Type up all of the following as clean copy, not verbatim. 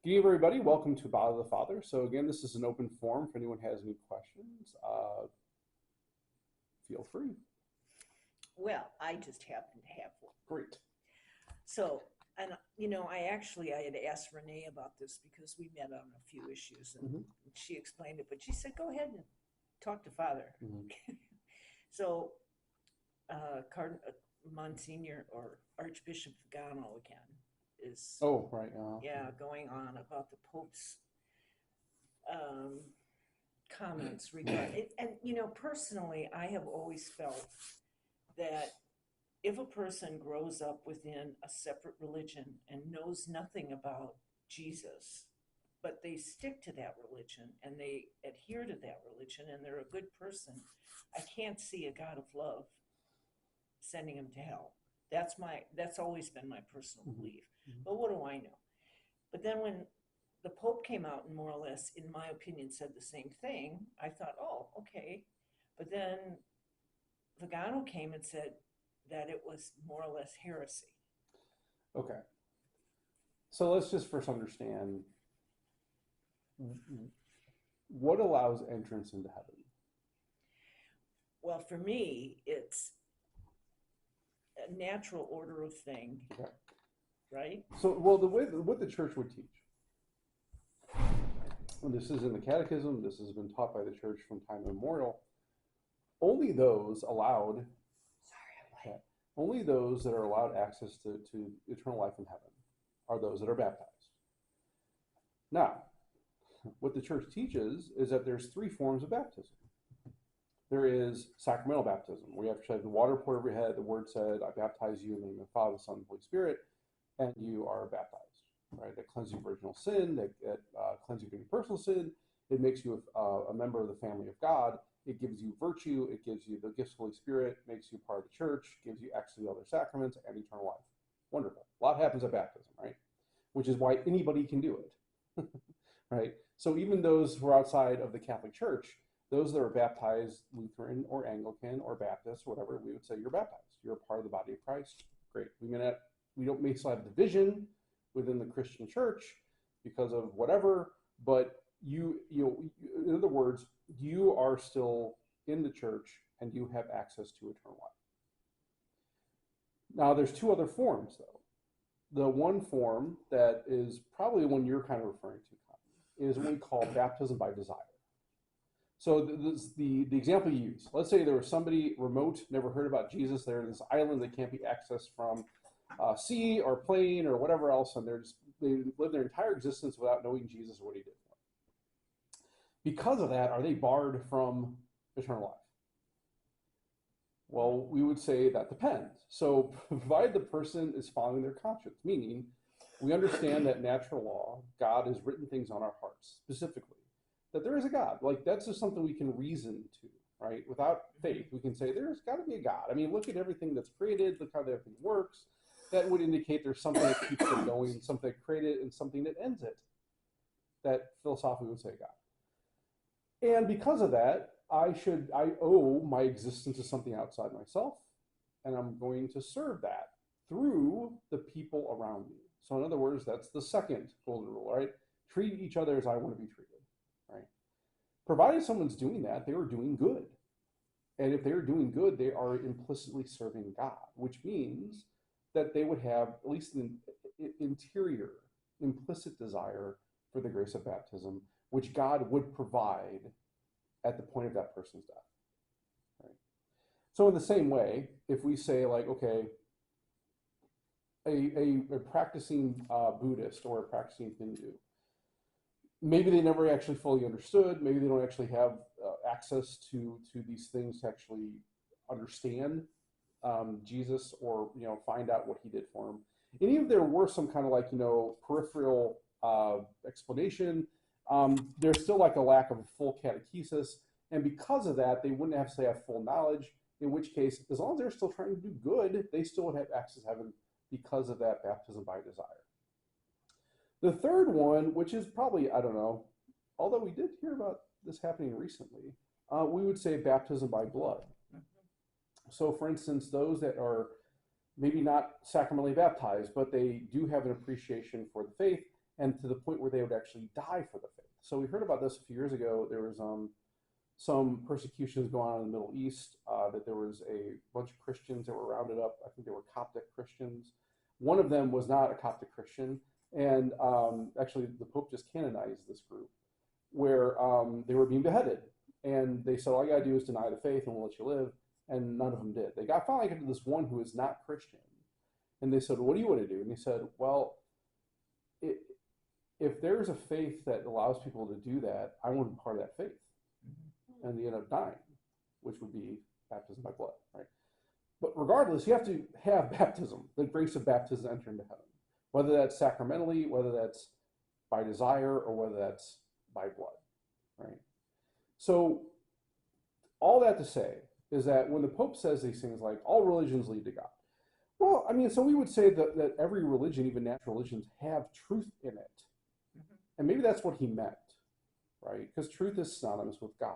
Good evening, everybody. Welcome to Bottle of the Father. So again, this is an open forum. If anyone has any questions, feel free. Well, I just happen to have one. Great. So, and I had asked Renee about this because we met on a few issues and she explained it, but she said, go ahead and talk to Father. So, Monsignor or Archbishop Vigano again is Right. going on about the Pope's comments regarding it. And personally, I have always felt that if a person grows up within a separate religion and knows nothing about Jesus, but they stick to that religion and they adhere to that religion and they're a good person, I can't see a God of love sending them to hell. That's always been my personal belief. But what do I know? But then when the Pope came out and more or less, in my opinion, said the same thing, I thought, oh, okay. But then Vigano came and said that it was more or less heresy. Okay. So let's just first understand what allows entrance into heaven. Well, for me, it's a natural order of thing. Okay. Right? So, well, what the church would teach, and this is in the Catechism, this has been taught by the church from time immemorial, only those that are allowed access to eternal life in heaven are those that are baptized. Now, what the church teaches is that there's three forms of baptism. There is sacramental baptism, where you have to have the water poured over your head. The word said, I baptize you in the name of the Father, the Son, and the Holy Spirit, and you are baptized, right? That cleanses you of original sin, that cleanses you of any personal sin. It makes you a member of the family of God. It gives you virtue. It gives you the gifts of the Holy Spirit, makes you part of the church, gives you access to the other sacraments and eternal life. Wonderful. A lot happens at baptism, right? Which is why anybody can do it, right? So even those who are outside of the Catholic Church, those that are baptized Lutheran or Anglican or Baptist or whatever, we would say you're baptized. You're a part of the body of Christ. Great. We don't may still have division within the Christian church because of whatever, but you in other words, you are still in the church and you have access to eternal life. Now, there's two other forms, though. The one form that is probably the one you're kind of referring to is what we call baptism by desire. So the example you use, let's say there was somebody remote, never heard about Jesus. They're in this island that can't be accessed from sea or plane or whatever else, and they live their entire existence without knowing Jesus or what he did for them. Because of that, are they barred from eternal life? Well, we would say that depends. So provided the person is following their conscience, meaning we understand that natural law, God has written things on our hearts, specifically, that there is a God. Like, that's just something we can reason to, right? Without faith, we can say there's got to be a God. I mean, look at everything that's created, look how everything works. That would indicate there's something that keeps it going, something that created and something that ends it. That philosophically would say God. And because of that, I owe my existence to something outside myself, and I'm going to serve that through the people around me. So in other words, that's the second golden rule, right? Treat each other as I want to be treated, right? Provided someone's doing that, they are doing good. And if they're doing good, they are implicitly serving God, which means that they would have at least an interior, implicit desire for the grace of baptism, which God would provide at the point of that person's death. Right? So in the same way, if we say like, okay, a practicing Buddhist or a practicing Hindu, maybe they never actually fully understood, maybe they don't actually have access to these things to actually understand Jesus or find out what he did for them. And even if there were some kind of like peripheral explanation, there's still like a lack of full catechesis, and because of that, they wouldn't have to have full knowledge. In which case, as long as they're still trying to do good, they still would have access to heaven because of that baptism by desire. The third one, which is probably, I don't know, although we did hear about this happening recently, we would say baptism by blood. So for instance, those that are maybe not sacramentally baptized, but they do have an appreciation for the faith, and to the point where they would actually die for the faith. So we heard about this a few years ago. There was some persecutions going on in the Middle East, that there was a bunch of Christians that were rounded up. I think they were Coptic Christians. One of them was not a Coptic Christian, and actually the Pope just canonized this group, where they were being beheaded. And they said, all you got to do is deny the faith and we'll let you live. And none of them did. They finally got to this one who is not Christian. And they said, what do you want to do? And he said, well, if there's a faith that allows people to do that, I want to be part of that faith. And they end up dying, which would be baptism by blood, right? But regardless, you have to have baptism, the grace of baptism to enter into heaven, whether that's sacramentally, whether that's by desire, or whether that's by blood, right? So all that to say is that when the Pope says these things like all religions lead to God, well, I mean, so we would say that every religion, even natural religions, have truth in it. And maybe that's what he meant, right? Because truth is synonymous with God.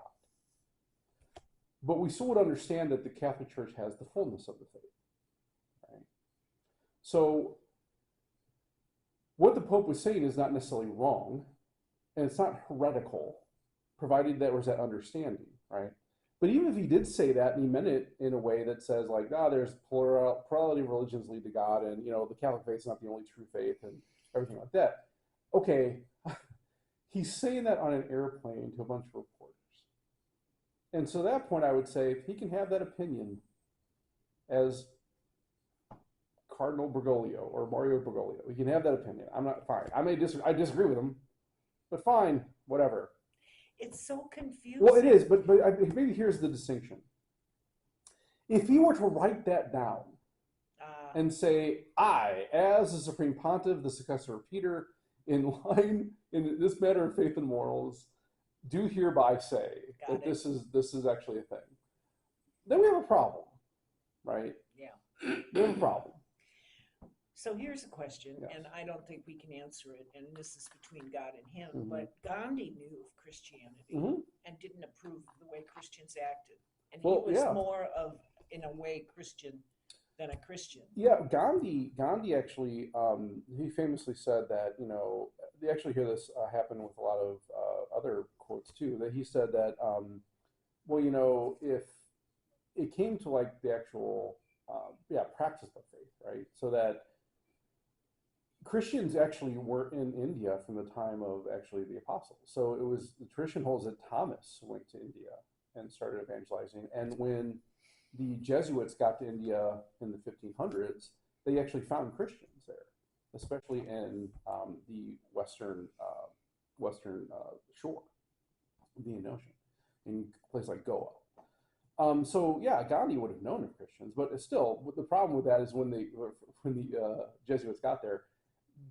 But we still would understand that the Catholic Church has the fullness of the faith, right? So what the Pope was saying is not necessarily wrong, and it's not heretical, provided there was that understanding, right? But even if he did say that and he meant it in a way that says like, there's plurality of religions lead to God, and the Catholic faith is not the only true faith and everything like that. Okay, he's saying that on an airplane to a bunch of reporters. And so at that point, I would say if he can have that opinion as Cardinal Bergoglio or Mario Bergoglio, he can have that opinion. I'm not fine. I disagree with him, but fine, whatever. It's so confusing. Well, it is, but maybe here's the distinction. If he were to write that down and say, I, as the Supreme Pontiff, the successor of Peter, in this matter of faith and morals, do hereby say that this is actually a thing, then we have a problem, right? Yeah. We have a problem. So here's a question, Yes. and I don't think we can answer it, and this is between God and him, but Gandhi knew of Christianity and didn't approve the way Christians acted. And he was more of, in a way, Christian than a Christian. Yeah, Gandhi actually, he famously said that, they actually hear this happen with a lot of other quotes too, that he said that, if it came to like the actual, practice of faith, right? So that Christians actually were in India from the time of actually the apostles. So it was, the tradition holds that Thomas went to India and started evangelizing. And when the Jesuits got to India in the 1500s, they actually found Christians there, especially in the western shore of the Indian Ocean, in places like Goa. Gandhi would have known of Christians, but still, the problem with that is when the Jesuits got there,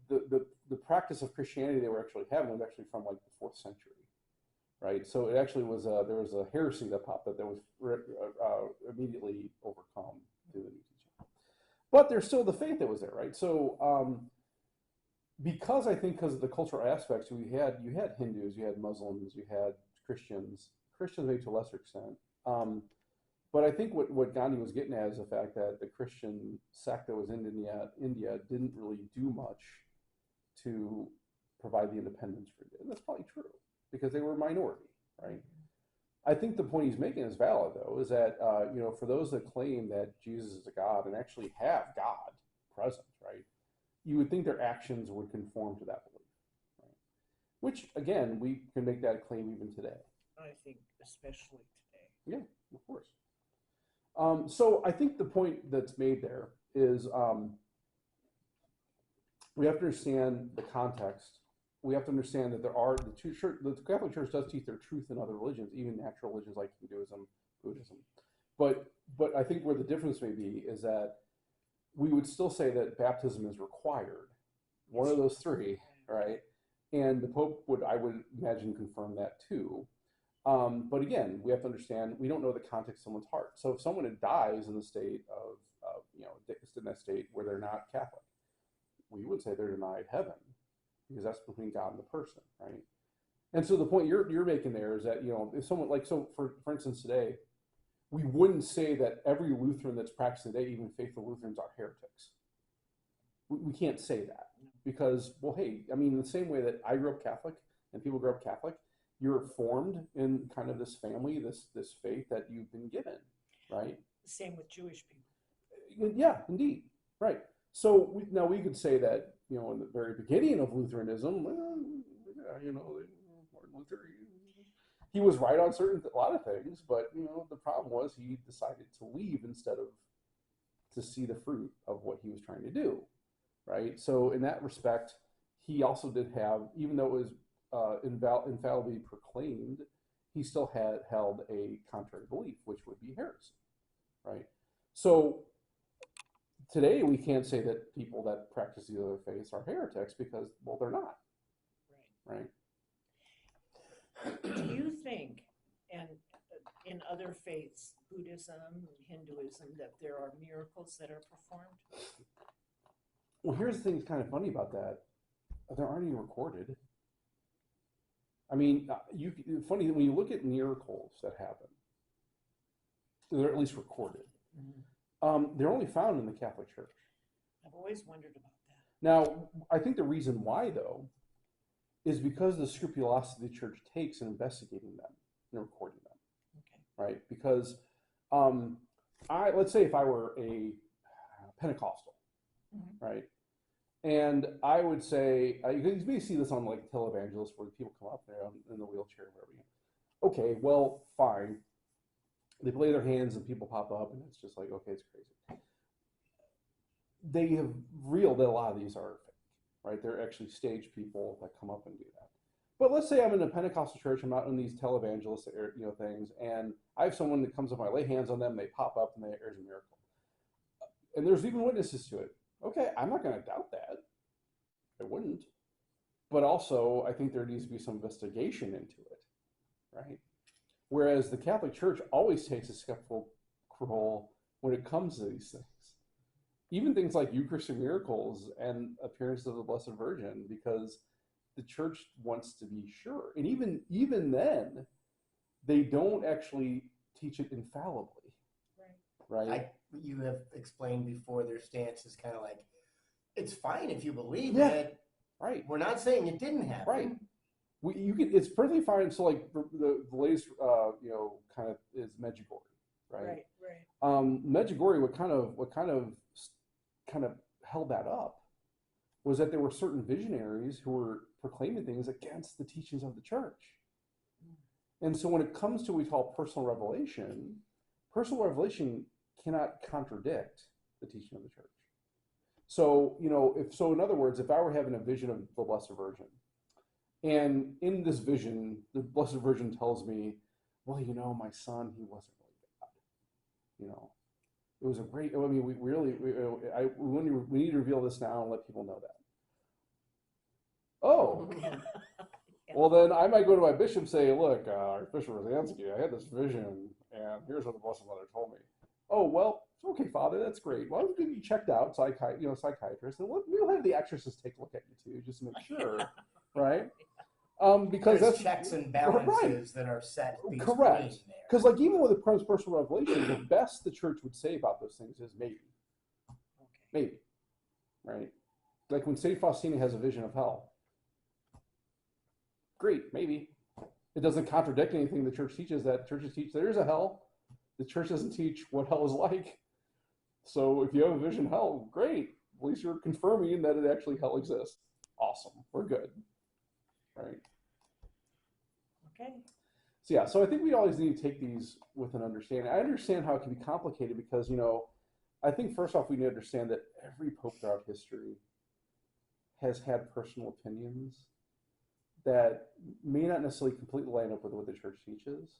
the practice of Christianity they were actually having was actually from like the 4th century, right? So it actually was there was a heresy that popped up that was immediately overcome through the new teaching. But there's still the faith that was there, right? So because of the cultural aspects, you had Hindus, you had Muslims, you had Christians maybe to a lesser extent. But I think what Gandhi was getting at is the fact that the Christian sect that was in India didn't really do much to provide the independence for India. And that's probably true because they were a minority, right? I think the point he's making is valid, though, is that, for those that claim that Jesus is a God and actually have God present, right, you would think their actions would conform to that belief, right? Which, again, we can make that claim even today. I think especially today. Yeah, of course. So I think the point that's made there is we have to understand the context. We have to understand that the Catholic Church does teach their truth in other religions, even natural religions like Hinduism, Buddhism. But I think where the difference may be is that we would still say that baptism is required, one of those three, right? And the Pope would, I would imagine, confirm that too. But again, we have to understand, we don't know the context of someone's heart. So if someone dies in the state of in that state where they're not Catholic, we would say they're denied heaven because that's between God and the person, right? And so the point you're making there is that, if someone for instance, today, we wouldn't say that every Lutheran that's practicing today, even faithful Lutherans, are heretics. We can't say that. because, well, hey, I mean, the same way that I grew up Catholic and people grew up Catholic, you're formed in kind of this family, this faith that you've been given, right? Same with Jewish people. Yeah, indeed, right. So now we could say that, in the very beginning of Lutheranism, well, yeah, Martin Luther, he was right on a lot of things, but the problem was he decided to leave instead of to see the fruit of what he was trying to do, right? So in that respect, he also did have, even though it was infallibly proclaimed, he still had held a contrary belief, which would be heresy, right? So today we can't say that people that practice the other faiths are heretics because, well, they're not, right? Do you think, and in other faiths, Buddhism, Hinduism, that there are miracles that are performed? Well, here's the thing that's kind of funny about that. There aren't any recorded. I mean, funny, when you look at miracles that happen, they're at least recorded. They're only found in the Catholic Church. I've always wondered about that. Now, I think the reason why, though, is because of the scrupulosity the church takes in investigating them and recording them. Okay. Right? Because let's say if I were a Pentecostal, right? And I would say, you may see this on like televangelists where people come up there in the wheelchair or whatever. Okay, well, fine. They lay their hands and people pop up and it's just like, okay, it's crazy. They have revealed that a lot of these are fake, right? They're actually stage people that come up and do that. But let's say I'm in a Pentecostal church, I'm not in these televangelist things, and I have someone that comes up, I lay hands on them, they pop up, and there's a miracle. And there's even witnesses to it. Okay, I'm not going to doubt that. I wouldn't. But also, I think there needs to be some investigation into it, right? Whereas the Catholic Church always takes a skeptical role when it comes to these things. Even things like Eucharistic miracles and appearance of the Blessed Virgin, because the church wants to be sure. And even then, they don't actually teach it infallibly. Right? You have explained before their stance is kind of like, it's fine if you believe it. Right. We're not saying it didn't happen. Right. It's perfectly fine. So like the latest, kind of is Medjugorje, right? Right. Medjugorje, what kind of held that up was that there were certain visionaries who were proclaiming things against the teachings of the church. And so when it comes to what we call personal revelation cannot contradict the teaching of the church. So, in other words, if I were having a vision of the Blessed Virgin, and in this vision, the Blessed Virgin tells me, well, my son, he wasn't really God. It was a great, we need to reveal this now and let people know that. Oh, well then I might go to my bishop and say, look, Archbishop Rosansky, I had this vision and here's what the Blessed Mother told me. Oh, well, okay, Father, that's great. Well, we'll get you checked out, psychiatrist, and we'll have the exorcist take a look at you too, just to make sure, right? Because there's that's checks and balances that are set. Correct. Because like even with the personal revelation, the best the church would say about those things is maybe. Maybe. Right? Like when St. Faustina has a vision of hell. Great, maybe. It doesn't contradict anything the church teaches. That churches teach there is a hell. The church doesn't teach what hell is like. So if you have a vision of hell, great. At least you're confirming that it actually hell exists. Awesome. We're good. Right? Okay. So I think we always need to take these with an understanding. I understand how it can be complicated because, I think first off, we need to understand that every pope throughout history has had personal opinions that may not necessarily completely line up with what the church teaches.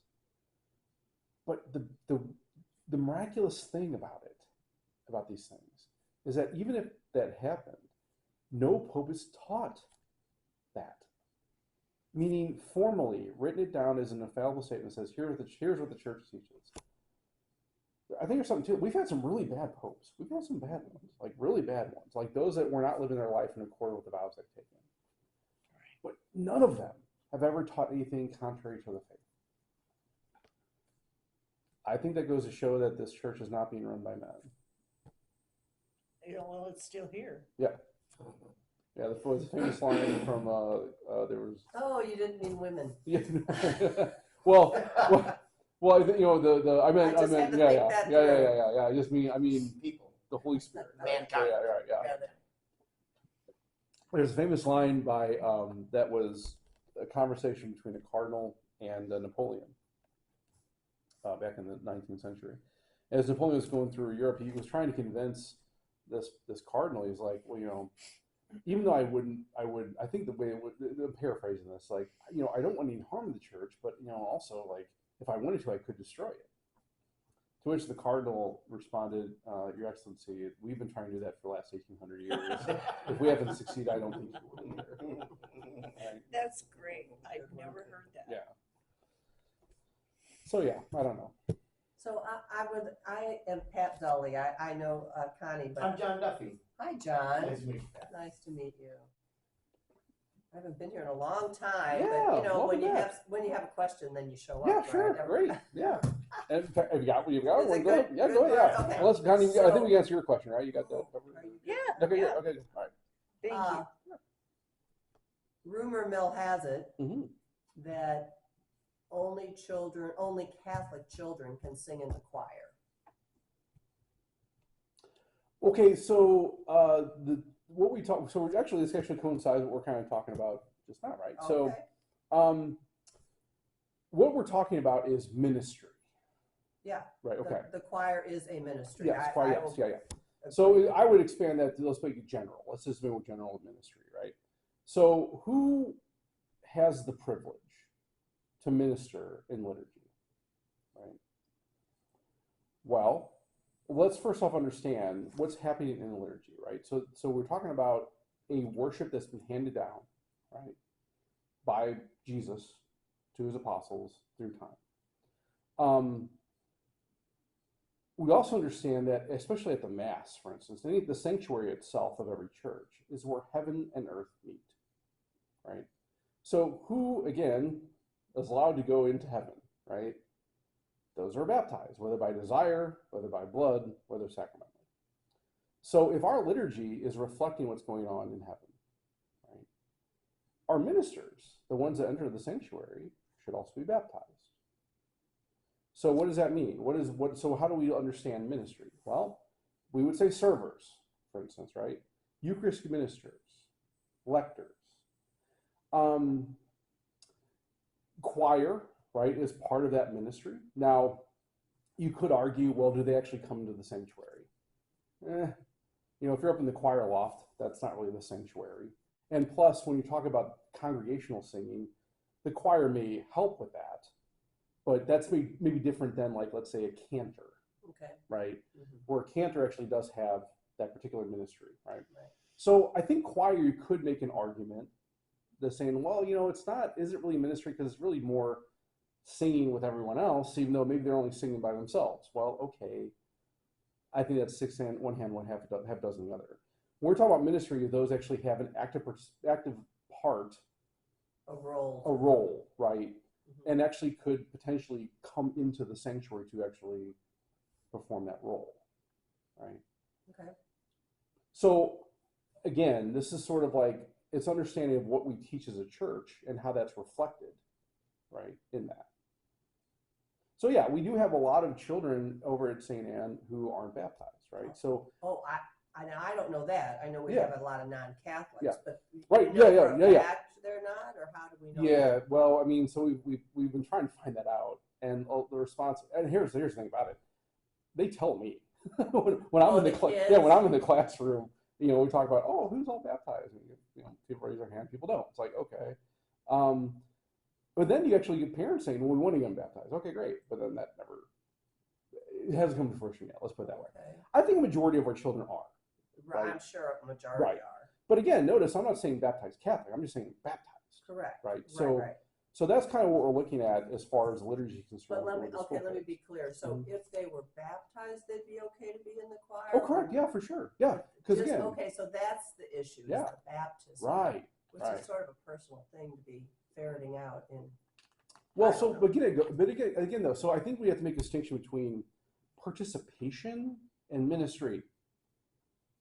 But the miraculous thing about these things, is that even if that happened, no pope is taught that. Meaning formally written it down as an infallible statement that says, here's what the church teaches. I think there's something to it. We've had some really bad popes. We've had some bad ones, like really bad ones, like those that were not living their life in accord with the vows they've taken. But none of them have ever taught anything contrary to the faith. I think that goes to show that this church is not being run by men. Well, it's still here. Yeah. Yeah, the was a famous line from there was. Oh, you didn't mean women. Yeah. well, well, you know the I meant just had to yeah, think yeah, that yeah, yeah, through. yeah, yeah, yeah. I just mean People. the Holy Spirit, right? Mankind. Yeah, right, yeah. Yeah, There's a famous line by that was a conversation between a cardinal and Napoleon back in the 19th century. As Napoleon was going through Europe, he was trying to convince this cardinal. He's like, well, you know, even though I think the way it would, I'm paraphrasing this, like, you know, I don't want any harm to the church, but, you know, also, like, if I wanted to, I could destroy it. To which the cardinal responded, Your Excellency, we've been trying to do that for the last 1,800 years. If we haven't succeeded, I don't think you will either. Right? That's great. I've never heard that. Yeah. So, yeah, I don't know. So I am Pat Dully. I know Connie, but I'm John Duffy. hi, John. Nice to meet you, Pat. Nice to meet you. I haven't been here in a long time, Yeah, but you know, welcome when you have a question, then you show up. Yeah, right? sure, great, yeah. And have you got Is one? it Go ahead. good? Yeah, Good go ahead. Yeah. one? Okay. Unless Connie, I think So- we can answer your question, right? You got that? Are you- Yeah. Okay, yeah. good. Okay, good. All right. Thank Uh, rumor mill has it Mm-hmm. that only Catholic children can sing in the choir. Okay, so what we talk. So this actually coincides with what we're kind of talking about just now, right? Okay. So, what we're talking about is ministry. Yeah. Right. Okay. The choir is a ministry. Yes. I Choir. Yes. will Yeah. Yeah. agree. So I would expand that. Let's make it general. Let's just make it general ministry, right? So who has the privilege to minister in liturgy, right? Well, let's first off understand what's happening in liturgy, right? So we're talking about a worship that's been handed down, right, by Jesus to his apostles through time. We also understand that, especially at the Mass, for instance, the sanctuary itself of every church is where heaven and earth meet, right? So who, again, is allowed to go into heaven, right? Those are baptized, whether by desire, whether by blood, whether sacramentally. So if our liturgy is reflecting what's going on in heaven, right, our ministers, the ones that enter the sanctuary, should also be baptized. So what does that mean? So how do we understand ministry? Well, we would say servers, for instance, right? Eucharistic ministers, lectors, choir, right, is part of that ministry. Now, you could argue, well, do they actually come into the sanctuary? You know, if you're up in the choir loft, that's not really the sanctuary. And plus, when you talk about congregational singing, the choir may help with that, but that's maybe different than, like, let's say a cantor, Okay. right? Mhm. Where a cantor actually does have that particular ministry, right? Right. So I think choir, you could make an argument that's saying, well, you know, isn't really ministry because it's really more singing with everyone else, even though maybe they're only singing by themselves. Well, okay. I think that's one hand, one half dozen the other. When we're talking about ministry, those actually have an active part, A role. a role, right? Mhm. And actually could potentially come into the sanctuary to actually perform that role, right? Okay. So again, this is sort of like, it's understanding of what we teach as a church and how that's reflected, right, in that. So yeah, we do have a lot of children over at St. Anne who aren't baptized, right? So Oh, I don't know that. I know we Yeah. have a lot of non-Catholics, Yeah. but Right, we know yeah, for a yeah. fact they're not, or how do we know? yeah, that? well, I mean, so we've been trying to find that out, and the response, and here's the thing about it, they tell me when I'm Oh, in the the yeah, kids? when I'm in the classroom, you know, we talk about, oh, who's all baptized? And, you know, people raise their hand, people don't. It's like, okay. But then you actually get parents saying, well, we want to get them baptized. Okay, great. But then it hasn't come to fruition yet. Let's put it that way. Okay. I think a majority of our children are. Right. Right. I'm sure a majority Right. are. But again, notice I'm not saying baptized Catholic. I'm just saying baptized. Correct. Right. Right. So right. so that's kind of what we're looking at as far as liturgy is concerned. But let me with the school let me kids. be clear. So Mhm. if they were baptized, they'd be okay to be in the choir. Oh, correct. Yeah, for sure. Yeah, because Just- again, okay, so that's the issue. Yeah. Is the baptism, right. which right. is sort of a personal thing to be ferreting out. And Well, I so don't know. but again though, so I think we have to make a distinction between participation and ministry.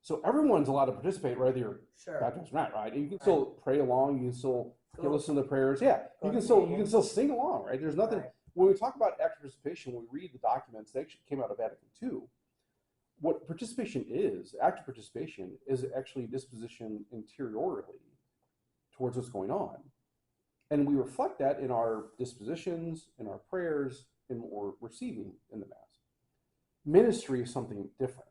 So everyone's allowed to participate, whether you're Sure. baptized or not, right? And you can still pray along. You can still listen to the prayers. Yeah, Go you to can communion. still sing along, right? There's nothing. Right. When we talk about active participation, when we read the documents, they actually came out of Vatican II. What participation is, active participation, is actually disposition interiorly towards what's going on. And we reflect that in our dispositions, in our prayers, in what we're receiving in the Mass. Ministry is something different.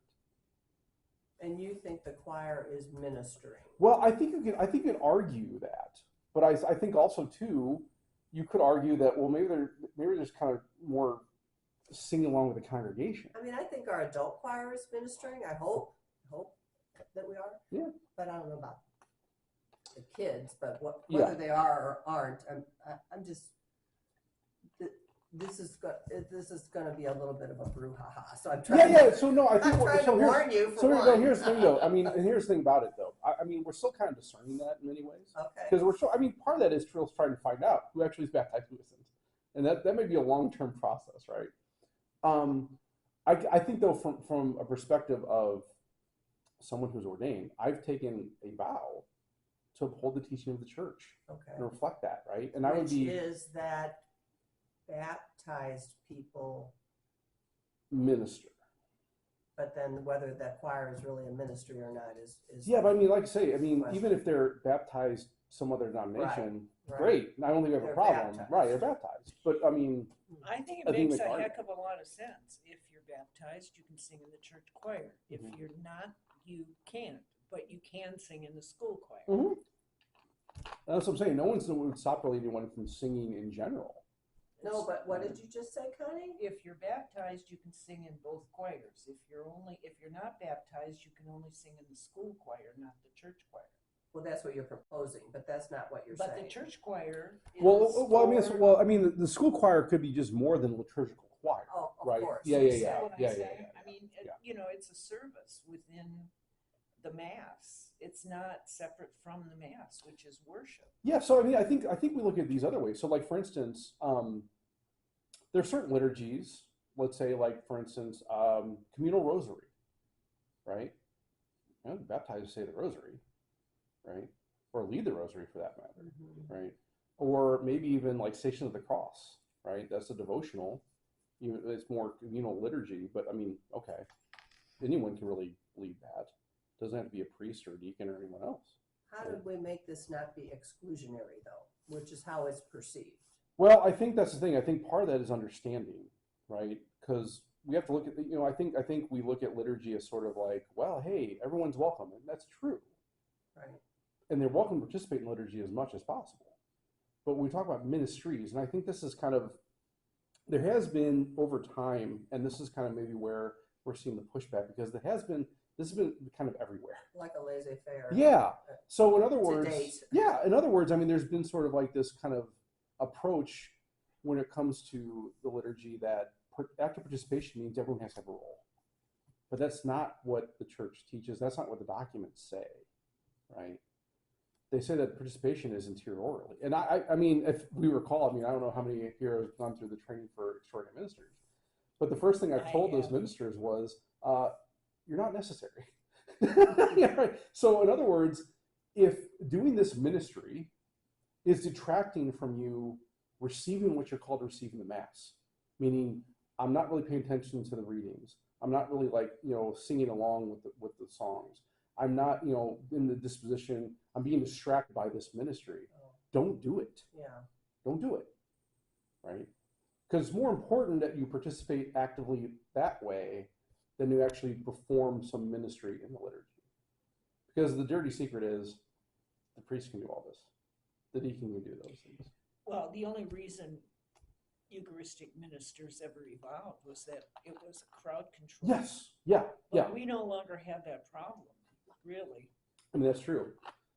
And you think the choir is ministering? Well, I think you can argue that, but I think also too, you could argue that maybe there's kind of more singing along with the congregation. I mean, I think our adult choir is ministering. I hope that we are. Yeah. But I don't know about the kids. But whether they are or aren't, I'm just. This is going to be a little bit of a brouhaha. So I'm trying. Yeah. So no, I think I'm trying to warn you. Here's the thing, though. I mean, and here's the thing about it, though. I mean, we're still kind of discerning that in many ways. Okay. Because we're still. I mean, part of that is trying to find out who actually is baptized who isn't, and that may be a long-term process, right? I think though, from a perspective of someone who's ordained, I've taken a vow to uphold the teaching of the church and reflect that, right? And Which is that baptized people minister. But then whether that choir is really a ministry or not is yeah. But I mean, like I say, I mean, question. even if they're baptized some other denomination, Right. great. I don't think we have a They're problem, baptized. right? They're baptized, but I mean, I think I it think makes they a are. heck of a lot of sense. If you're baptized, you can sing in the church choir. If you're not, you can't, but you can sing in the school choir. That's what I'm saying. No one would stop really anyone from singing in general. No, but what did you just say, Connie? If you're baptized, you can sing in both choirs. If you're not baptized, you can only sing in the school choir, not the church choir. Well, that's what you're proposing, but that's not what you're But saying. the church choir is I mean, the school choir could be just more than liturgical choir, Oh, of right? course. Yeah. See what I'm saying? I mean, Yeah. it's a service within the Mass. It's not separate from the Mass, which is worship. Yeah, so I mean, I think we look at these other ways. So, like for instance, there are certain liturgies. Let's say, like for instance, communal rosary, right? You know, baptized say the rosary, right? Or lead the rosary for that matter, right? Or maybe even like Station of the Cross, right? That's a devotional. It's more communal liturgy, but I mean, okay, anyone can really lead that. Doesn't have to be a priest or a deacon or anyone else. How did we make this not be exclusionary, though, which is how it's perceived? Well, I think that's the thing. I think part of that is understanding, right? Because we have to look at, I think we look at liturgy as sort of like, well, hey, everyone's welcome, and that's true. Right. And they're welcome to participate in liturgy as much as possible. But when we talk about ministries, and I think this is kind of, there has been over time, and this is kind of maybe where we're seeing the pushback, because this has been kind of everywhere. Like a laissez-faire. Yeah. So in other To words, date. I mean, there's been sort of like this kind of approach when it comes to the liturgy that active participation means everyone has to have a role. But that's not what the church teaches. That's not what the documents say, right? They say that participation is interiorly. And I mean, if we recall, I mean, I don't know how many here have gone through the training for extraordinary ministers, but the first thing I've told those ministers was, you're not necessary. Yeah, right. So in other words, if doing this ministry is detracting from you receiving what you're called to receive in the Mass, meaning I'm not really paying attention to the readings. I'm not really like, singing along with the songs. I'm not, in the disposition. I'm being distracted by this ministry. Don't do it. Yeah. Don't do it. Right? Because it's more important that you participate actively that way than to actually perform some ministry in the liturgy. Because the dirty secret is the priest can do all this. The deacon can do those things. Well, the only reason Eucharistic ministers ever evolved was that it was a crowd control. Yes. Yeah. But we no longer have that problem, really. I mean, that's true.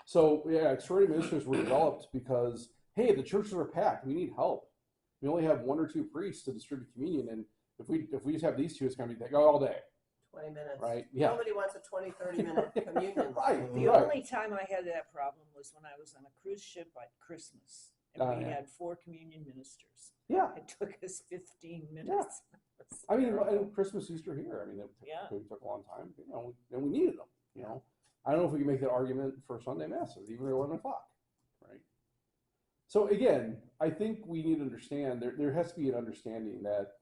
So, yeah, extraordinary ministers were developed because, hey, the churches are packed. We need help. We only have one or two priests to distribute communion. And if we just have these two, it's going to be all day. 20 minutes. Right. Yeah. Nobody wants a 20, 30-minute communion. Right. The only time I had that problem was when I was on a cruise ship at Christmas. And we had 4 communion ministers. Yeah. It took us 15 minutes. I mean, and Christmas, Easter here. I mean, it took a long time, and we needed them. You know, I don't know if we can make that argument for Sunday masses, even at 11 o'clock, right? So again, I think we need to understand there has to be an understanding that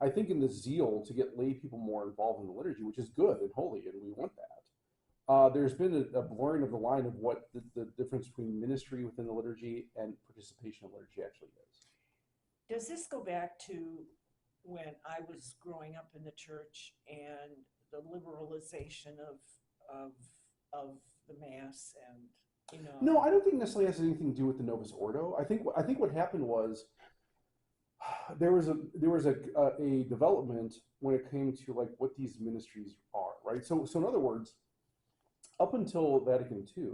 I think in the zeal to get lay people more involved in the liturgy, which is good and holy, and we want that. There's been a blurring of the line of what the difference between ministry within the liturgy and participation in liturgy actually is. Does this go back to when I was growing up in the church and the liberalization of the mass and, you know? No, I don't think necessarily has anything to do with the Novus Ordo. I think what happened was there was a development when it came to like what these ministries are, right? So in other words, up until Vatican II,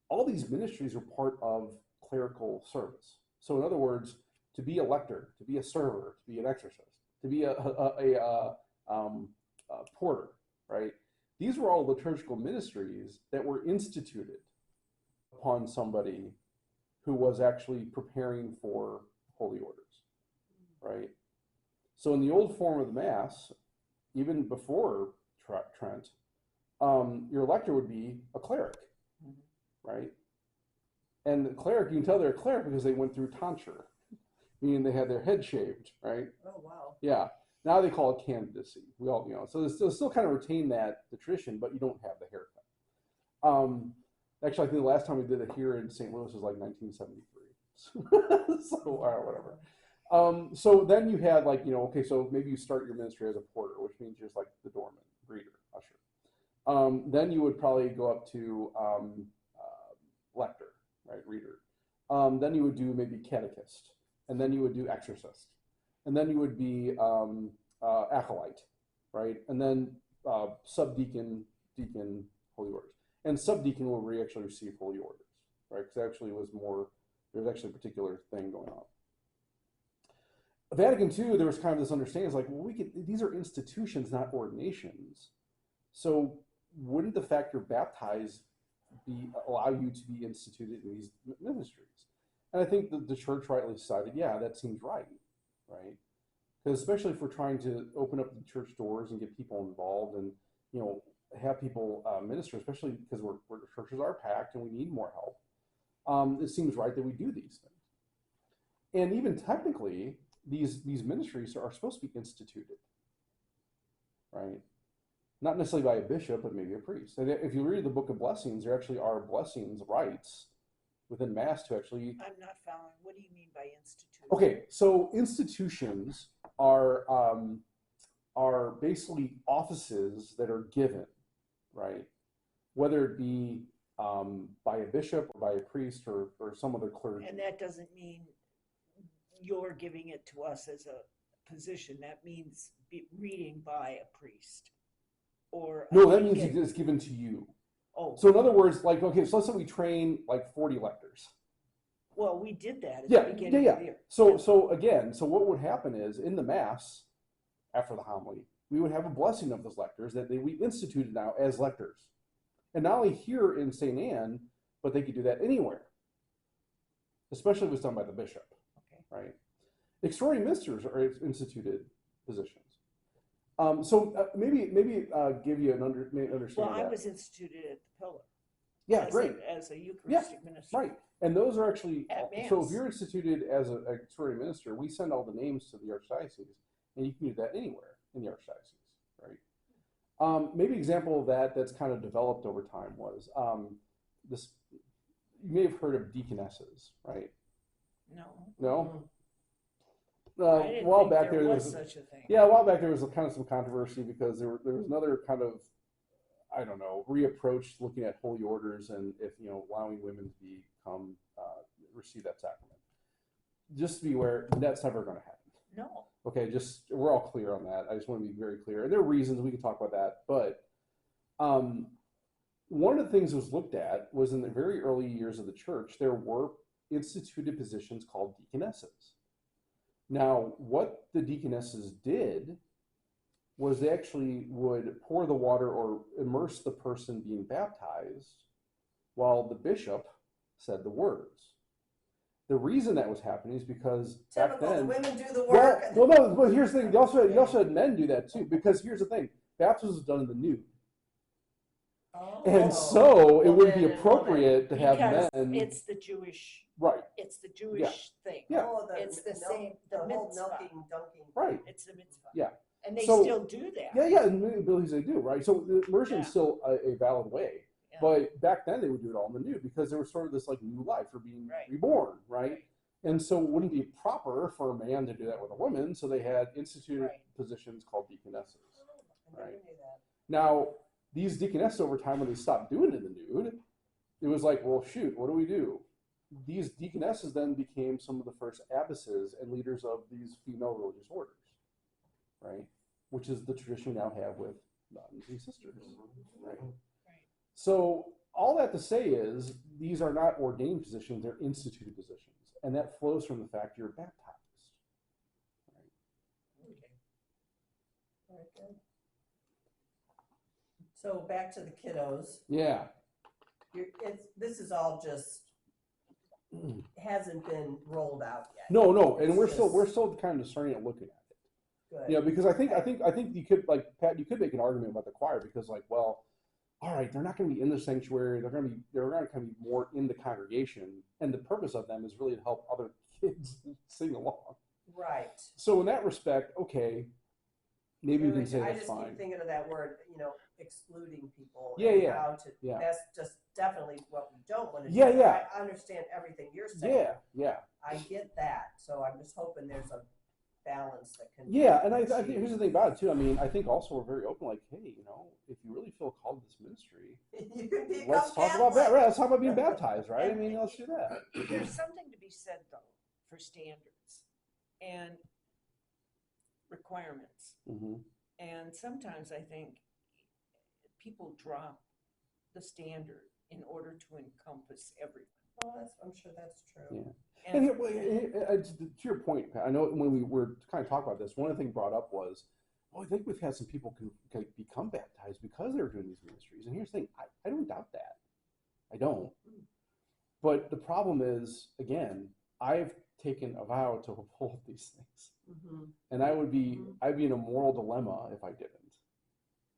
all these ministries were part of clerical service. So in other words, to be a lector, to be a server, to be an exorcist, to be a porter, right? These were all liturgical ministries that were instituted upon somebody who was actually preparing for holy orders, right? So in the old form of the Mass, even before Trent, your lector would be a cleric, right? And the cleric, you can tell they're a cleric because they went through tonsure, meaning they had their head shaved, right? Oh, wow. Yeah. Now they call it candidacy. We all, you know, so they still kind of retain the tradition, but you don't have the haircut. Actually, I think the last time we did it here in St. Louis was like 1973. So whatever. So then you had like, you know, okay, so maybe you start your ministry as a porter, which means you're just like the doorman, greeter, usher. Then you would probably go up to lector, right, reader. Then you would do maybe catechist, and then you would do exorcist, and then you would be acolyte, right, and then subdeacon, deacon, holy orders, and subdeacon will actually receive holy orders, right, because actually was more, there's actually a particular thing going on. Vatican II, there was kind of this understanding, it's like, well, these are institutions, not ordinations, so wouldn't the fact you're baptized allow you to be instituted in these ministries? And I think the church rightly decided, yeah, that seems right? Because especially if we're trying to open up the church doors and get people involved and, you know, have people minister, especially because the churches are packed and we need more help, it seems right that we do these things. And even technically, these ministries are supposed to be instituted, right? Not necessarily by a bishop, but maybe a priest. And if you read the Book of Blessings, there actually are blessings, rites within Mass to actually. I'm not following. What do you mean by institution? Okay, so institutions are basically offices that are given, right? Whether it be by a bishop or by a priest or some other clergy. And that doesn't mean you're giving it to us as a position. That means reading by a priest. Or no, that means it's given to you. Oh. So in other words, like, okay, so let's say we train like 40 lectors. Well, we did that at the beginning of the year. So what would happen is in the Mass, after the homily, we would have a blessing of those lectors that we instituted now as lectors. And not only here in St. Anne, but they could do that anywhere. Especially if it's done by the bishop. Okay. Right? Extraordinary ministers are instituted positions. Maybe give you an understanding. Well, I was instituted at the Pillar. Yeah, great. As a Eucharistic minister. Right. And those are actually, so if Mass. you're instituted as an extraordinary minister, we send all the names to the Archdiocese, and you can do that anywhere in the Archdiocese, right? Maybe example of that's kind of developed over time was this, you may have heard of deaconesses, right? No. No? I didn't a while think back there there was such a thing. Yeah, a while back there was kind of some controversy because there was another kind of, I don't know, reapproach looking at holy orders and if, you know, allowing women to become, receive that sacrament. Just to be aware, that's never going to happen. No. Okay, we're all clear on that. I just want to be very clear. And there are reasons, we can talk about that. But one of the things that was looked at was in the very early years of the church, there were instituted positions called deaconesses. Now, what the deaconesses did was they actually would pour the water or immerse the person being baptized while the bishop said the words. The reason that was happening is because back then, the women do the work. Well, here's the thing. You also had men do that too, because here's the thing: baptism is done in the nude. Oh. And so it Well, would be then, appropriate to have Because men. it's the Jewish, Right, it's the Jewish thing. Yeah. Oh, It's the same, the whole mitzvah. milking, dunking. right. It's the mitzvah. Yeah. And they So- still do that. Yeah, in many abilities they do, right? So the immersion Yeah. is still a valid way. Yeah. But back then they would do it all in the nude because there was sort of this like new life or being Right. reborn, right? And so it wouldn't be proper for a man to do that with a woman, so they had instituted Right. positions called deaconesses. I never knew that. Now, these deaconesses over time, when they stopped doing it in the nude, it was like, well, shoot, what do we do? These deaconesses then became some of the first abbesses and leaders of these female religious orders, right? Which is the tradition we now have with nuns and sisters, right? So all that to say is these are not ordained positions, they're instituted positions. And that flows from the fact you're baptized. Right? Very good. So back to the kiddos. Yeah. This is all just hasn't been rolled out yet. No, and we're It's still kind of discerning and looking at it. Good. You know, because I think you could, like, Pat, you could make an argument about the choir because, like, well, all right, they're not going to be in the sanctuary. They're going to be more in the congregation, and the purpose of them is really to help other kids sing along. Right. So in that respect, okay, maybe you can say I that's just fine. keep thinking of that word, excluding people. Yeah, and yeah, how to, yeah. That's just definitely what we don't want to do. Yeah, yeah. I understand everything you're saying. Yeah. I get that. So I'm just hoping there's a balance that can. Yeah, and I think achieved. here's the thing about it too. I mean, I think also we're very open. Like, hey, if you really feel called to this ministry, You can become let's talk about that. Right, let's talk about being baptized, right? I mean, let's do that. There's something to be said, though, for standards and requirements. Mm-hmm. And sometimes I think people drop the standard in order to encompass everything. Oh, I'm sure that's true. Yeah. And To your point, Pat, I know when we were kind of talking about this, one of the things brought up was, well, I think we've had some people can become baptized because they were doing these ministries. And here's the thing, I don't doubt that. I don't. But the problem is, again, I've taken a vow to uphold these things. Mm-hmm. And I'd be in a moral dilemma if I didn't.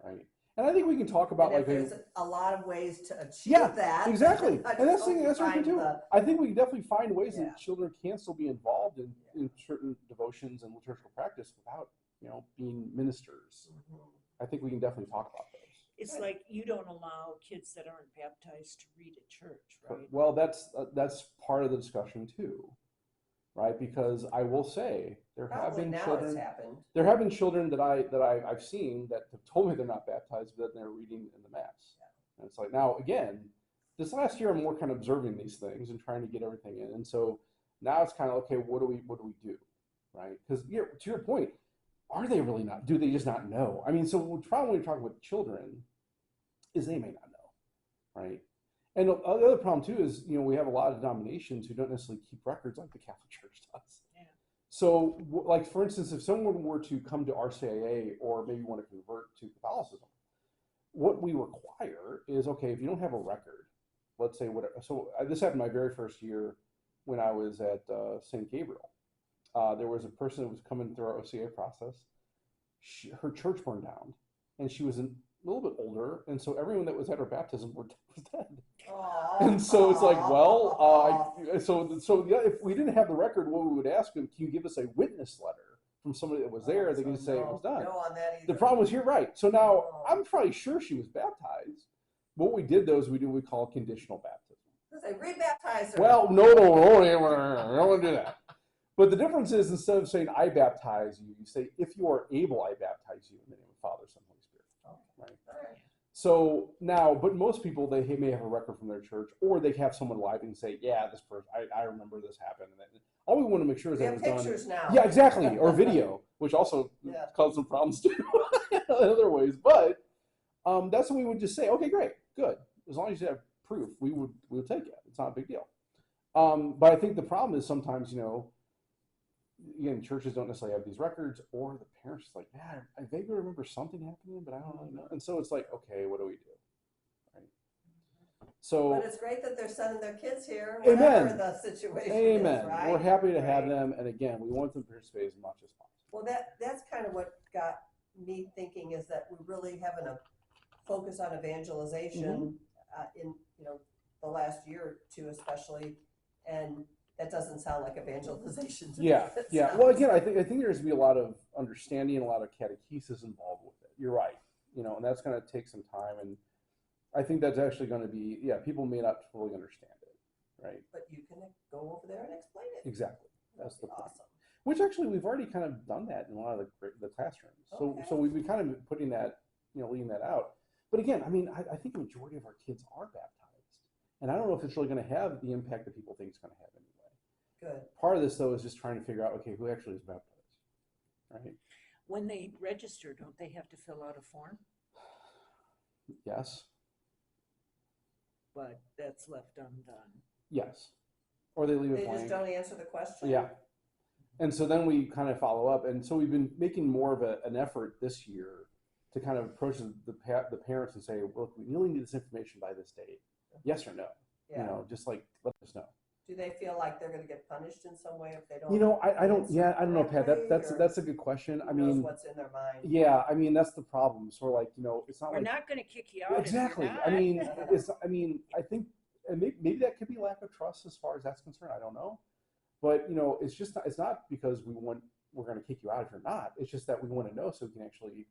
Right? And I think we can talk about And like there's a lot of ways to achieve yeah, that. exactly. I And that's just hope that's you what we find do. I think we can definitely find ways Yeah. that children can still be involved in certain devotions and liturgical practice without, being ministers. Mhm. I think we can definitely talk about those. it's like you don't allow kids that aren't baptized to read at church, right? Well, that's part of the discussion too, right? Because I will say there have Probably been now children. it's happened. There have been children that I've seen that have told me they're not baptized, but they're reading in the mass. And it's like, now again, this last year I'm more kind of observing these things and trying to get everything in. And so now it's kind of, okay, what do we do, right? Because to your point, are they really not? Do they just not know? I mean, so the problem when you're talking with children is they may not know, right? And the other problem too is, we have a lot of denominations who don't necessarily keep records like the Catholic Church does. Yeah. So, like, for instance, if someone were to come to RCIA or maybe want to convert to Catholicism, what we require is, okay, if you don't have a record, let's say whatever. So this happened my very first year when I was at St. Gabriel. There was a person that was coming through our OCA process. Her church burned down, and she was a little bit older, and so everyone that was at her baptism was dead. And so it's like, well, if we didn't have the record, what we would ask them, can you give us a witness letter from somebody that was there? They can say it was done. No on that either. The problem was here, right? So now I'm probably sure she was baptized. What we did though is we call conditional baptism. They rebaptized her. Well, no, I don't want to do that. But the difference is, instead of saying I baptize you, you say if you are able, I baptize you in the name of the Father, Son, Holy Spirit. Right. All right. So now, but most people, they may have a record from their church, or they have someone alive and say, yeah, this person, I remember this happened. And all we want to make sure is We that have it was pictures done. now. Yeah, exactly. Or video, which also Yeah. caused some problems too in other ways. But that's when we would just say, okay, great, good. As long as you have proof, we'll take it. It's not a big deal. But I think the problem is sometimes, again, churches don't necessarily have these records, or the parents are like, man, I vaguely remember something happening, but I don't really know. And so it's like, okay, what do we do? Right. So, But it's great that they're sending their kids here, Amen. whatever the situation amen. is, right? We're happy to have Right. them. And again, we want them to participate as much as possible. Well, that's kind of what got me thinking, is that we really haven't focus on evangelization in the last year or two especially, and that doesn't sound like evangelization to me. Yeah, It yeah. Well, sounds again, I like- think there's to be a lot of understanding, a lot of catechesis involved with it. You're right, and that's going to take some time, and I think that's actually going to be, people may not fully understand it, right? But you can go over there and explain it. Exactly. That's That'd the be point. awesome. Which actually we've already kind of done that in a lot of the classrooms. So Okay. so we've been kind of putting that, leading that out. But again, I mean, I think the majority of our kids are baptized, and I don't know if it's really going to have the impact that people think it's going to have anyway. Good. Part of this though is just trying to figure out, okay, who actually is baptized, right? When they register, don't they have to fill out a form? Yes, But that's left undone. yes, or they leave it They blank. just don't answer the question. Yeah. And so then we kind of follow up. And so we've been making more of an effort this year to kind of approach the parents and say, look, we really need this information by this date. Yes or no? Yeah. Just like let us know. Do they feel like they're going to get punished in some way if they don't? I don't, answer I don't know, Pat. correctly, or That's a good question. who I knows mean, what's in their mind? yeah, I mean, that's the problem. So we're like, it's not We're like not going to kick you out. exactly. If you're I not. mean, I think, and maybe that could be lack of trust as far as that's concerned. I don't know. But it's just it's not because we're going to kick you out if you're not. It's just that we want to know so we can actually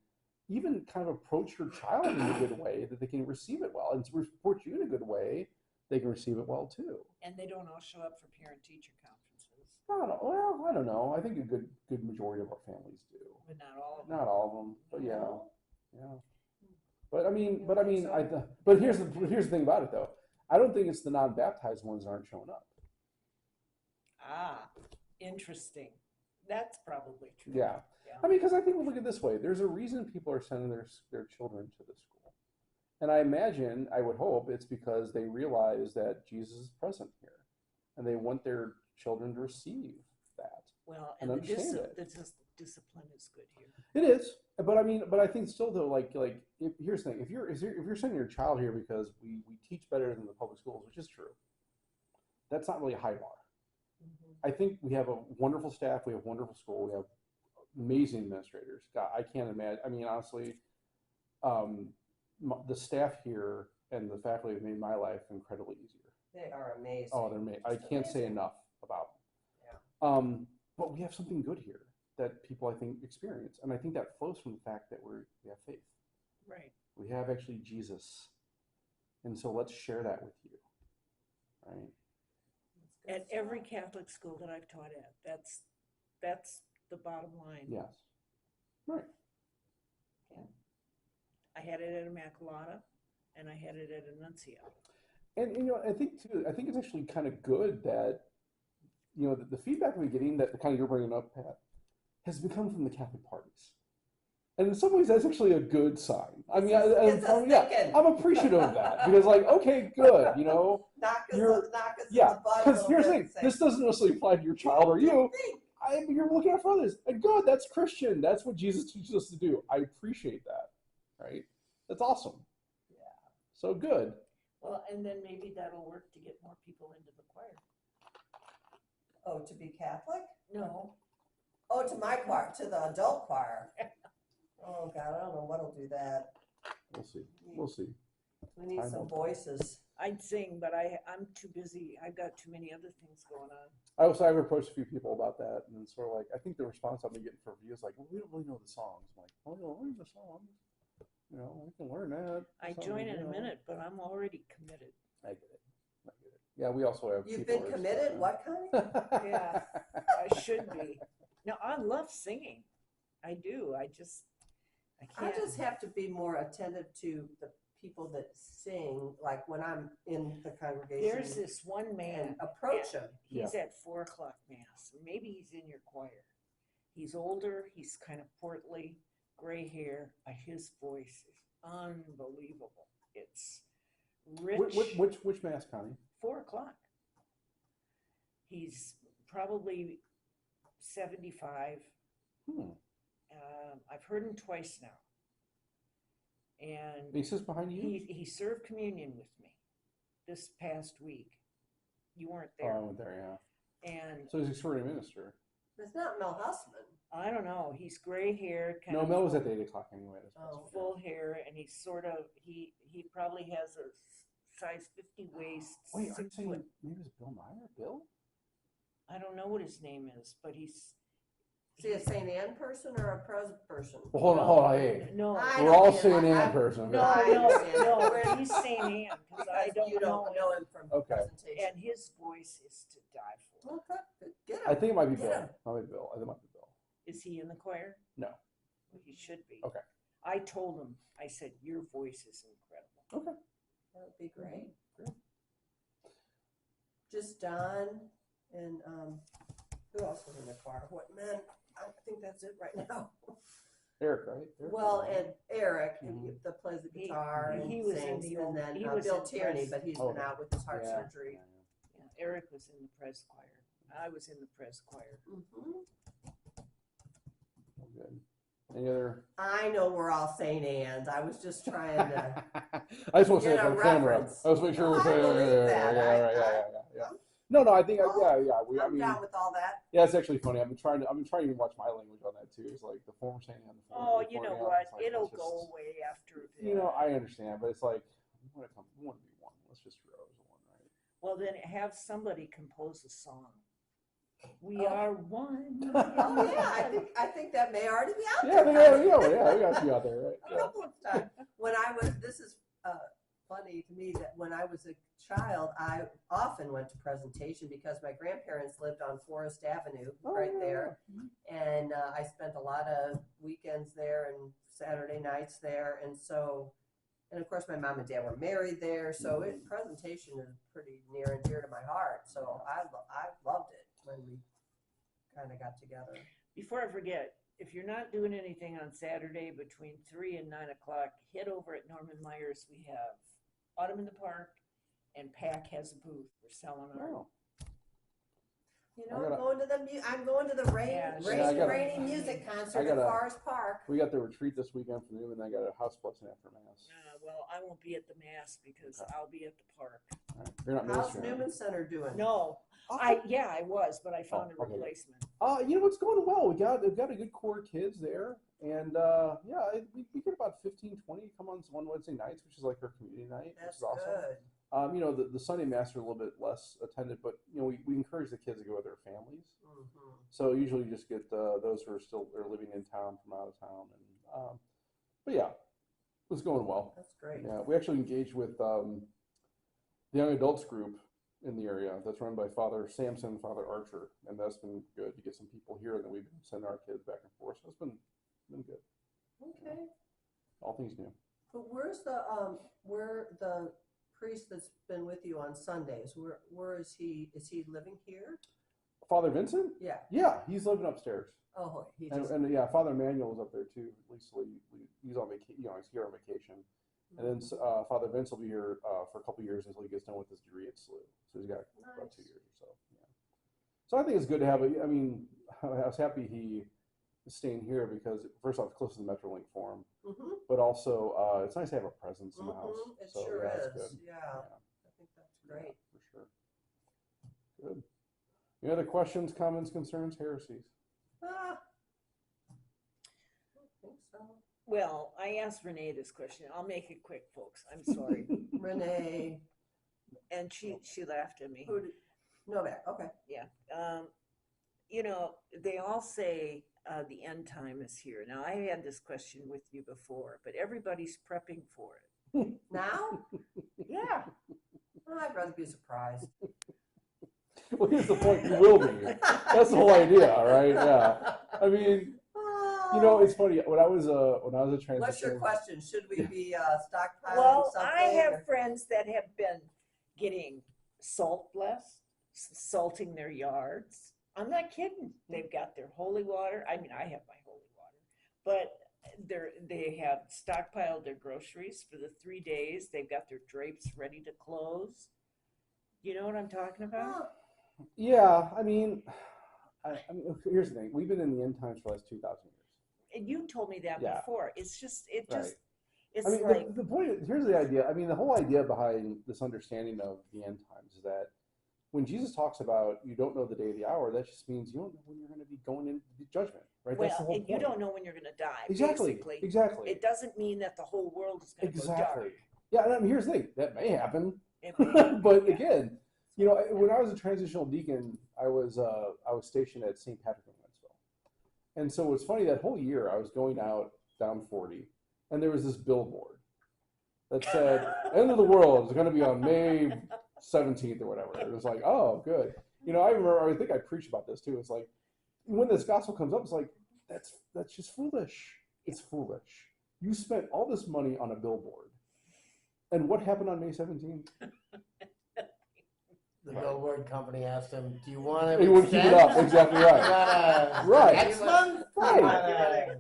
even kind of approach your child in a good way that they can receive it well, and to support you in a good way, they can receive it well too. And they don't all show up for parent-teacher conferences. I don't know. Well, I don't know. I think a good majority of our families do. But not all of them. Not all of them, but yeah, No? yeah. But I mean, So- but here's the thing about it though. I don't think it's the non-baptized ones that aren't showing up. Ah, interesting. That's probably true. Yeah. I mean, because I think we look at it this way. There's a reason people are sending their children to the school. And I imagine, I would hope, it's because they realize that Jesus is present here. And they want their children to receive that. Well, And and the understand it. discipline is good here. It is. But I mean, but I think still though, here's the thing. If you're sending your child here because we teach better than the public schools, which is true, that's not really a high bar. Mhm. I think we have a wonderful staff. We have wonderful school. We have amazing administrators. God, I can't imagine. I mean, honestly, the staff here and the faculty have made my life incredibly easier. They are amazing. Oh, they're amazing. I can't say enough about them. Yeah. But we have something good here that people, I think, experience. And I think that flows from the fact that we have faith. Right. We have actually Jesus. And so let's share that with you. Right? At every Catholic school that I've taught at, that's the bottom line. Yes. Right. I had it at Immaculata, and I had it at Annunciata. And I think too, I think it's actually kind of good that the feedback we're getting that the kind of you're bringing up, Pat, has become from the Catholic parties. And in some ways, that's actually a good sign. I mean, Gets us thinking. I'm appreciative of that because, okay, good, Knock us You're- in the butt. because here's the thing: this doesn't necessarily apply to your child or you. Think. You're looking out for others, and good. That's Christian. That's what Jesus teaches us to do. I appreciate that. Right? That's awesome. Yeah. So good. Well, and then maybe that'll work to get more people into the choir. Oh, to be Catholic? No, Oh, to my choir, to the adult choir. Oh God, I don't know what'll do that. We'll see. We'll see. We need Time some will tell. voices. I'd sing, but I'm too busy. I've got too many other things going on. I've approached a few people about that, and it's sort of like I think the response I've been getting from you is like, well, we don't really know the songs. I'm like, oh, you'll learn the songs. We can learn that. I join in a minute, but I'm already committed. I get it. Yeah, we also have. You've people been who are committed? stuck What, Connie? in. Yeah. I should be. No, I love singing. I do. I I can't. just have to be more attentive to the people that sing, like when I'm in the congregation. There's this one man. and approach them. He's at 4 o'clock mass. Maybe he's in your choir. He's older. He's kind of portly, gray hair. His voice is unbelievable. It's rich. Which mass, Connie? 4 o'clock. He's probably 75. I've heard him twice now. And He sits behind you. he served communion with me this past week. You weren't there. Oh, there, yeah. And So he's an extraordinary minister. It's not Mel Hussman. I don't know. He's gray hair, kind No, of Mel was at the 8 o'clock anyway. Oh. full hair, and he's sort of he probably has a size 50 waist. Wait, are you 6 saying foot. maybe it's Bill Meyer? Bill? I don't know what his name is, but he's. Is he a St. Anne person or a Pres person? Well, hold on, hey. No, I We're don't all get it. St. Anne I- person. no, I no, understand. no. He's St. Anne because I Because don't you don't know. know him from Okay. presentation. And his voice is to die for. Okay, get him. I think it might be Bill. Yeah. Might be Bill. I think it might be Bill. Is he in the choir? No. Well, he should be. Okay. I told him. I said, "Your voice is incredible." Okay. That would be great. Great. Just Don and who else was in the choir? What man? I think that's it right now. Eric, right? Eric? Well, and Eric, Mhm. that plays the He- guitar he and was in sings, the and old- then he was Bill in Tierney, Pres- but he's Oh, been out with his heart yeah, surgery. Yeah, Eric was in the Pres choir. I was in the Pres choir. Mhm. Oh, good. Any other? I know we're all St. Anne's. I was just trying to. I just want to say it Get for a the camera. reference. I was making sure No, we're I saying believe that. yeah. No, I think Well, yeah. I I'm mean, down with all that. yeah, it's actually funny. I've been trying to watch my language on that too. It's like the former St. Anne. The former, Oh, the you know former, what? it's like, It'll let's go just- away after a bit. You know, I understand, but it's like we want to be one. Let's just row as one, right? Well, then have somebody compose a song. We Oh. are one. Oh yeah, I think that may already be out Yeah, there. we got you out there, right? A couple of times. When I was, this is funny to me that when I was a child, I often went to presentation because my grandparents lived on Forest Avenue right there. And I spent a lot of weekends there and Saturday nights there. And so, and of course my mom and dad were married there. So presentation is pretty near and dear to my heart. So I loved it when we kind of got together. Before I forget, if you're not doing anything on Saturday between 3 and 9 o'clock, head over at Norman Myers. We have Autumn in the Park, and PAC has a booth. We're selling our. Oh. You know, I'm going to the Yeah, rainy music concert at gotta- Forest Park. We got the retreat this weekend from noon, and I got a house blessing after mass. Well, I won't be at the mass because Okay. I'll be at the park. All right. You're not How's ministering. Newman Center doing? No, I was, but I found a okay. replacement. You know what's going well. We've got a good core of kids there, and we get about 15, 20 come on Wednesday nights, which is like our community night, That's which is awesome. good. You know, the Sunday mass are a little bit less attended, but you know, we encourage the kids to go with their families. Mhm. So usually you just get those who are living in town from out of town, and but yeah, it's going well. That's great. Yeah, we actually engaged with the young adults group in the area that's run by Father Samson and Father Archer, and that's been good to get some people here, and then we've been sending our kids back and forth. So it's been good. Okay. All things new. But where's the priest that's been with you on Sundays? Where is he? Is he living here? Father Vincent? Yeah. Yeah, he's living upstairs. Oh, he And, just. and yeah, Father Emmanuel was up there too. Recently, he's on vacation. You know, he's here on vacation. And then Father Vince will be here for a couple years until he gets done with his degree at SLU. So he's got about 2 years or so. Yeah. So I think it's good to have I mean, I was happy he is staying here because first off, it's close to the Metrolink Forum, Mhm. but also it's nice to have a presence in the house. It So, sure yeah, is. it's good. Yeah. I think that's great. Yeah, for sure. Good. Any other questions, comments, concerns, heresies? I don't think so. Well, I asked Renee this question. I'll make it quick, folks. I'm sorry. Renee. And she laughed at me. Who did, Novak. Okay. Yeah. You know, they all say the end time is here. Now, I had this question with you before, but everybody's prepping for it. Now? Yeah. Oh, I'd rather be surprised. Well, here's the point. You will be. That's the whole idea, all right? Yeah. I mean, you know, it's funny. When I was a transition. What's your question? Should we be stockpiling Well, something? I have or- friends that have been getting salt blessed, salting their yards. I'm not kidding. They've got their holy water. I mean, I have my holy water, but they have stockpiled their groceries for the 3 days. They've got their drapes ready to close. You know what I'm talking about? Oh, Yeah, I mean, here's the thing. We've been in the end times for the last 2,000 years. And you told me that Yeah. before. It's just, Right. it's I mean, like, the point is, here's the idea. I mean, the whole idea behind this understanding of the end times is that when Jesus talks about you don't know the day or the hour, that just means you don't know when you're going to be going into judgment, right? That's the Well, whole and you point. don't know when you're going to die. Exactly. Basically, Exactly. it doesn't mean that the whole world is going to go Exactly. dark. Yeah, and I mean, here's the thing. That may happen. It may happen, But yeah. again, you know, when I was a transitional deacon, I was stationed at St. Patrick in Wentzville. And so it's funny, that whole year I was going out down 40, and there was this billboard that said, end of the world is going to be on May 17th or whatever. It was like, oh, good. You know, I remember, I think I preached about this too. It's like, when this gospel comes up, it's like, that's just foolish. It's foolish. You spent all this money on a billboard. And what happened on May 17th? The billboard company asked him, "Do you want to?" He would keep it up. Exactly right. Right. Next month. Right.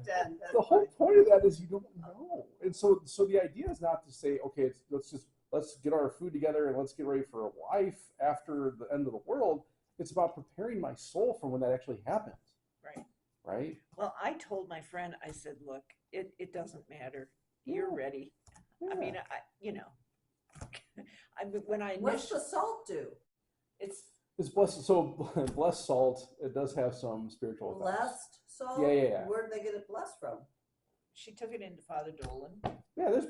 The whole point of that is you don't know, and so the idea is not to say, okay, let's get our food together and let's get ready for a life after the end of the world. It's about preparing my soul for when that actually happens. Right. Right. Well, I told my friend, I said, look, it doesn't matter. You're ready. Yeah. I mean, when I What's the salt do? It's blessed. So blessed salt. It does have some spiritual effects. Blessed salt? Yeah. Where did they get it blessed from? she took it into Father Dolan. Yeah, there's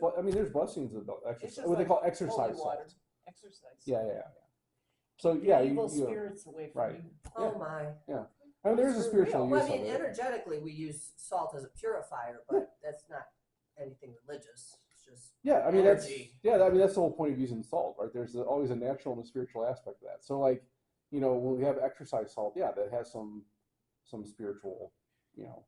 blessings of exercise. What like they call exercise holy salt. water. Exercise. Yeah. So Keep yeah, the evil you spirits away from right. you. Oh my. Yeah. I mean, there's a spiritual use Well, I mean, of it. energetically, we use salt as a purifier, but that's not anything religious. It's just Yeah, I mean energy. that's the whole point of using salt, right? There's always a natural and a spiritual aspect of that. So like, you know, when we have exercise salt, yeah, that has some spiritual, you know,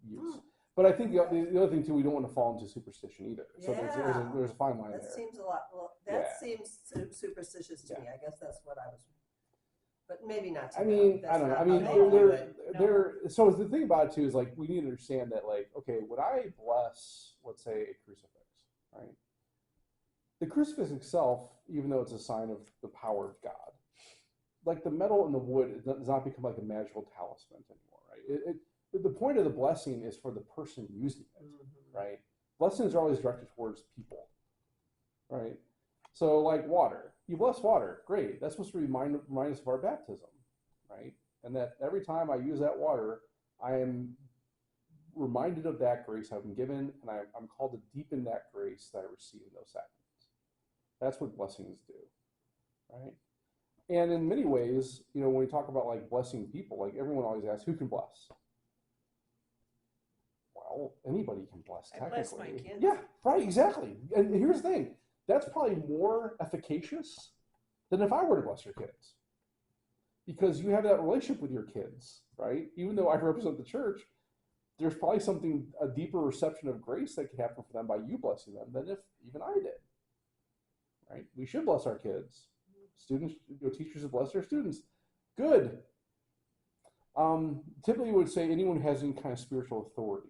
use. But I think the other thing too, we don't want to fall into superstition either. So there's a fine line that there. seems a lot. Well, that seems superstitious to me. I guess that's what I was. But maybe not. I mean, I don't know. I mean, so the thing about it too is like we need to understand that, like, okay, when I bless, let's say, a crucifix, right? The crucifix itself, even though it's a sign of the power of God, like the metal and the wood, does not become like a magical talisman anymore, right? The point of the blessing is for the person using it, right? Blessings are always directed towards people, right? So like water, you bless water, great. That's supposed to remind us of our baptism, right? And that every time I use that water, I am reminded of that grace I've been given, and I'm called to deepen that grace that I receive in those sacraments. That's what blessings do, right? And in many ways, you know, when we talk about like blessing people, like everyone always asks, who can bless? Well, anybody can bless, technically. I bless my kids. Yeah, right, exactly. And here's the thing. That's probably more efficacious than if I were to bless your kids. Because you have that relationship with your kids, right? Even though I represent the church, there's probably a deeper reception of grace that could happen for them by you blessing them than if even I did, right? We should bless our kids. Students, teachers should bless their students. Good. Typically, we would say anyone who has any kind of spiritual authority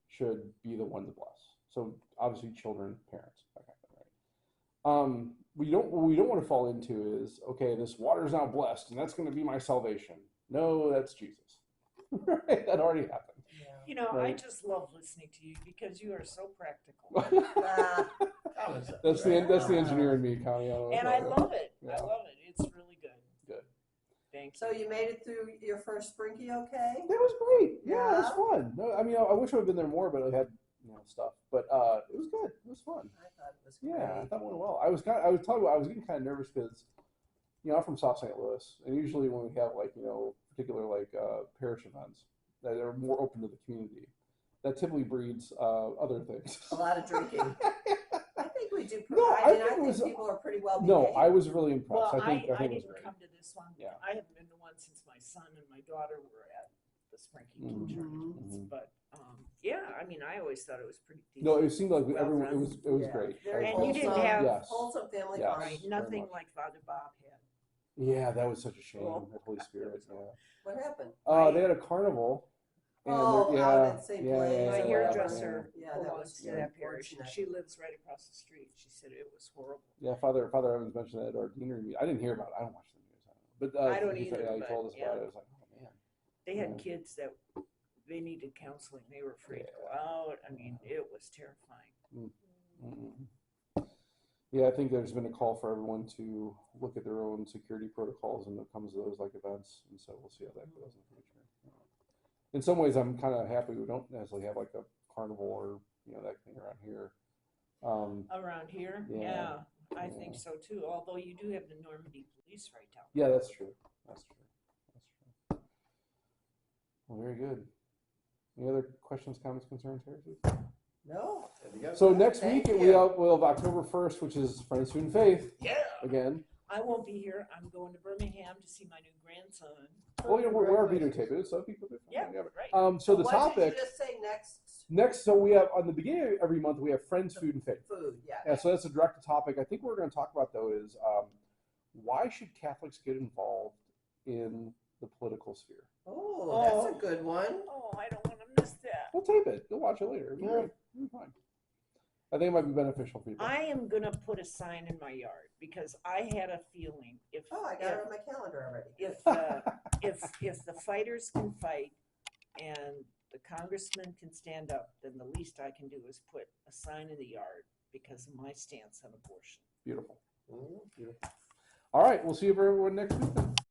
should be the one to bless. So obviously, children, parents, that kind of thing, right? What we don't want to fall into is, okay, this water is now blessed, and that's going to be my salvation. No, that's Jesus. Right? That already happened. Yeah. You know, Right. I just love listening to you because you are so practical. That's the engineer in me, Connie. And I love it. Yeah. I love it. It's really good. Good. Thank you. So you made it through your first Sprinky okay? That was great. Yeah, it was Yeah. fun. No, I mean, I wish I would have been there more, but I had stuff. But it was good. It was fun. I thought it was great. Yeah, I thought it went well. I was getting kind of nervous because, I'm from South St. Louis, and usually when we have like particular like parish events that are more open to the community, that typically breeds other things. A lot of drinking. I think we do. No, I think people are pretty well behaved. No, I was really impressed. Well, I think it was didn't great. come to this one. Yeah. I haven't been to one since my son and my daughter were at the Sprinky Mhm. tournaments. Mhm. But yeah, I mean, I always thought it was pretty decent. No, it seemed like Well everyone. run. It was Yeah. great. Very And you didn't wholesome- have- Yes. wholesome family Yes. fun. Right, very nothing much. like Father Bob had. Yeah, that was such a shame. Oh. That Holy Spirit. Yeah. What happened? They had a carnival. And Oh, yeah, out at St. yeah, Blaise. yeah, My yeah, hairdresser Yeah, that belongs was to that parish, and unfortunate. she lives right across the street. She said it was horrible. Yeah, Father Evans mentioned that at our deanery meeting. I didn't hear about it. I don't watch the news. I don't know. But I don't he either, he told us but, about yeah. it. I was like, oh man. They had Yeah. kids that they needed counseling. They were afraid to go Yeah. out. I mean, it was terrifying. Mm-mm. Yeah, I think there's been a call for everyone to look at their own security protocols when it comes to those like events, and so we'll see how that goes in the future. In some ways, I'm kind of happy we don't necessarily have like a carnival or that thing around here. Around here, Yeah. I think so too. Although you do have the Normandy police right down. Yeah, that's true. That's true. That's true. Well, very good. Any other questions, comments, concerns, heresies? No. There we go. So next Thank week you. we'll have October 1st, which is Friends, Food, and Faith Yeah. again. I won't be here. I'm going to Birmingham to see my new grandson. Oh, yeah, we're Congratulations. videotaping it, so people can Yeah, find it. right. So the what topic did you just say next? next, so we have on the beginning of every month we have Friends, Food, and Faith. Food, yeah. Yeah, so that's a direct topic. I think what we're going to talk about though is why should Catholics get involved in the political sphere? Oh, that's a good one. Oh, I don't want to miss that. We'll tape it. You'll watch it later. It'll be great. It'll be fine. I think it might be beneficial for people. I am going to put a sign in my yard because I had a feeling if Oh, I got it on my calendar already. if the fighters can fight and the congressman can stand up, then the least I can do is put a sign in the yard because of my stance on abortion. Beautiful. Beautiful. All right, we'll see you everyone next week then.